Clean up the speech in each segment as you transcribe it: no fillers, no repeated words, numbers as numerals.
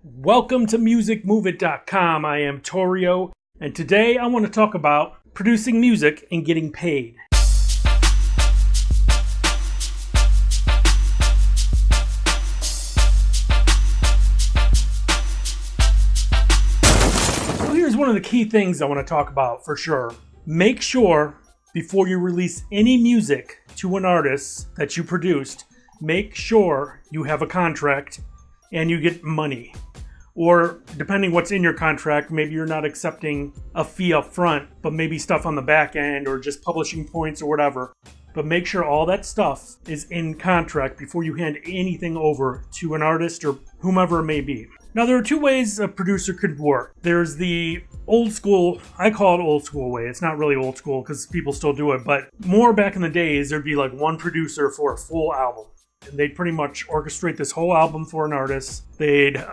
Welcome to musicmoveit.com. I am Torio, and today I want to talk about producing music and getting paid. So here's one of the key things I want to talk about for sure. Make sure before you release any music to an artist that you produced, make sure you have a contract and you get money. Or depending what's in your contract, maybe you're not accepting a fee up front, but maybe stuff on the back end or just publishing points or whatever. But make sure all that stuff is in contract before you hand anything over to an artist or whomever it may be. Now, there are two ways a producer could work. There's the old school, I call it old school way. It's not really old school because people still do it, but more back in the days, there'd be like one producer for a full album. And they'd pretty much orchestrate this whole album for an artist. They'd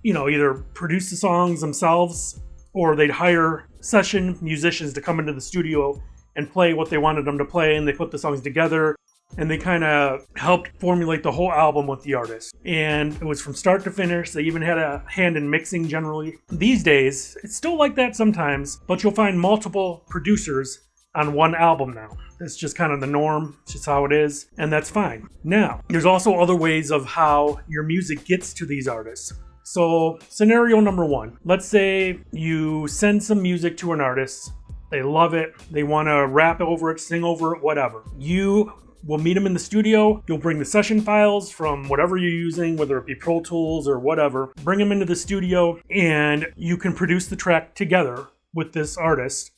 either produce the songs themselves or they'd hire session musicians to come into the studio and play what they wanted them to play, and they put the songs together and they kind of helped formulate the whole album with the artist. And it was from start to finish. They even had a hand in mixing generally. These days, it's still like that sometimes, but you'll find multiple producers on one album now. That's just kind of the norm. It's just how it is, and that's fine. Now, there's also other ways of how your music gets to these artists. So, scenario number one. Let's say you send some music to an artist. They love it. They want to rap over it, sing over it, whatever. You will meet them in the studio. You'll bring the session files from whatever you're using, whether it be Pro Tools or whatever. Bring them into the studio, and you can produce the track together with this artist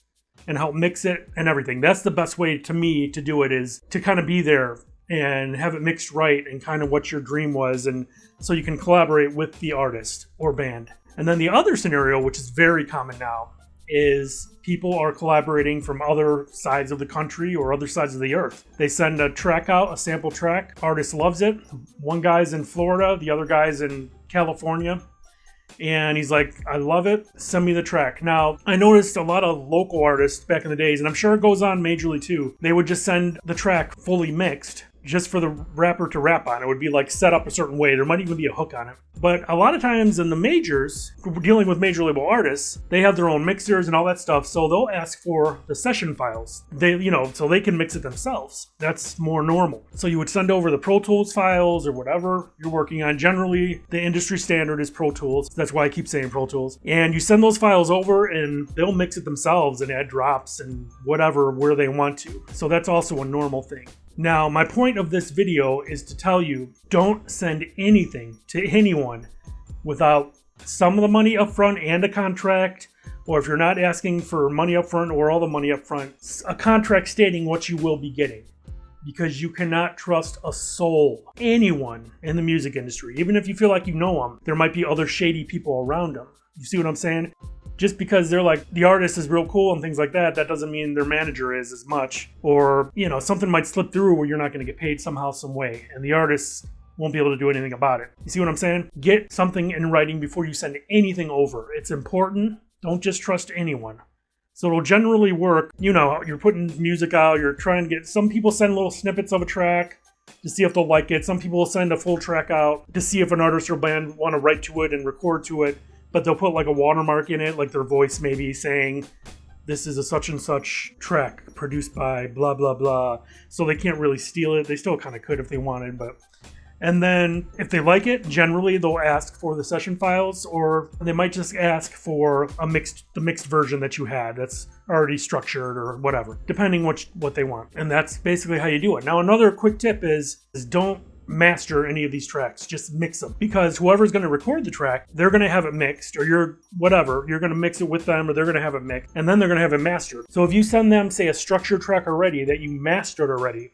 and help mix it and everything. That's the best way to me to do it, is to kind of be there and have it mixed right and kind of what your dream was, and so you can collaborate with the artist or band. And then the other scenario, which is very common now, is people are collaborating from other sides of the country or other sides of the earth. They send a track out, a sample track. Artist loves it. One guy's in Florida, the other guy's in California. And he's like, I love it. Send me the track. Now, I noticed a lot of local artists back in the days, and I'm sure it goes on majorly too. They would just send the track fully mixed just for the rapper to rap on. It would be like set up a certain way. There might even be a hook on it. But a lot of times in the majors, dealing with major label artists, they have their own mixers and all that stuff. So they'll ask for the session files. So they can mix it themselves. That's more normal. So you would send over the Pro Tools files or whatever you're working on. Generally, the industry standard is Pro Tools. That's why I keep saying Pro Tools. And you send those files over and they'll mix it themselves and add drops and whatever where they want to. So that's also a normal thing. Now, my point of this video is to tell you, don't send anything to anyone without some of the money up front and a contract, or if you're not asking for money up front or all the money up front, a contract stating what you will be getting. Because you cannot trust a soul, anyone in the music industry. Even if you feel like you know them, there might be other shady people around them. You see what I'm saying? Just because they're like, the artist is real cool and things like that, that doesn't mean their manager is as much. Or, something might slip through where you're not going to get paid somehow, some way. And the artist won't be able to do anything about it. You see what I'm saying? Get something in writing before you send anything over. It's important. Don't just trust anyone. So it'll generally work. You're putting music out. You're trying to get, some people send little snippets of a track to see if they'll like it. Some people will send a full track out to see if an artist or band want to write to it and record to it. But they'll put like a watermark in it, like their voice maybe saying, this is a such and such track produced by blah, blah, blah. So they can't really steal it. They still kind of could if they wanted, but. And then if they like it, generally they'll ask for the session files, or they might just ask for the mixed version that you had that's already structured or whatever, depending what they want. And that's basically how you do it. Now, another quick tip is don't master any of these tracks. Just mix them, because whoever's going to record the track, they're going to have it mixed, or you're going to mix it with them, or they're going to have it mixed, and then they're going to have it mastered. So if you send them, say, a structured track already that you mastered already,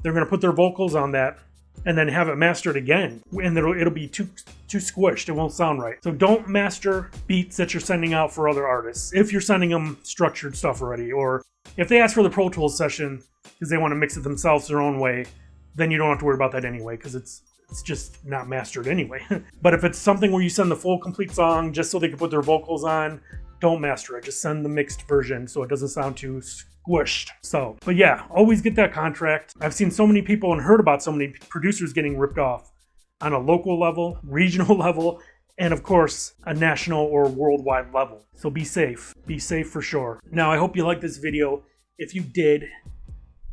they're going to put their vocals on that and then have it mastered again, and it'll be too squished. It won't sound right. So don't master beats that you're sending out for other artists if you're sending them structured stuff already, or if they ask for the Pro Tools session because they want to mix it themselves their own way, then you don't have to worry about that anyway, because it's just not mastered anyway. But if it's something where you send the full complete song just so they can put their vocals on, don't master it. Just send the mixed version so it doesn't sound too squished. So, but yeah, always get that contract. I've seen so many people and heard about so many producers getting ripped off on a local level, regional level, and of course, a national or worldwide level. So be safe. Be safe for sure. Now, I hope you liked this video. If you did,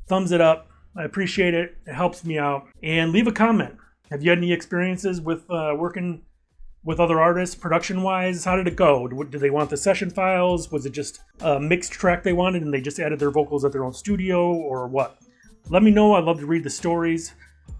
thumbs it up. I appreciate it. It helps me out. And leave a comment. Have you had any experiences with working with other artists, production-wise? How did it go? Did they want the session files? Was it just a mixed track they wanted and they just added their vocals at their own studio, or what? Let me know. I'd love to read the stories.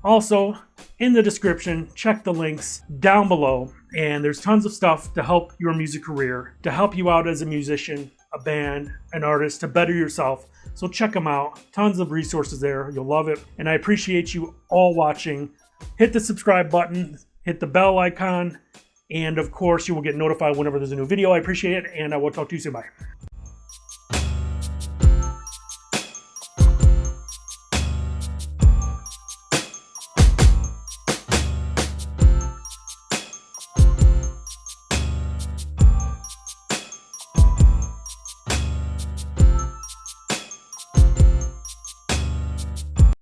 Also, in the description, check the links down below, and there's tons of stuff to help your music career, to help you out as a musician, a band, an artist, to better yourself. So check them out. Tons of resources there. You'll love it. And I appreciate you all watching. Hit the subscribe button, hit the bell icon, and of course, you will get notified whenever there's a new video. I appreciate it, and I will talk to you soon. Bye.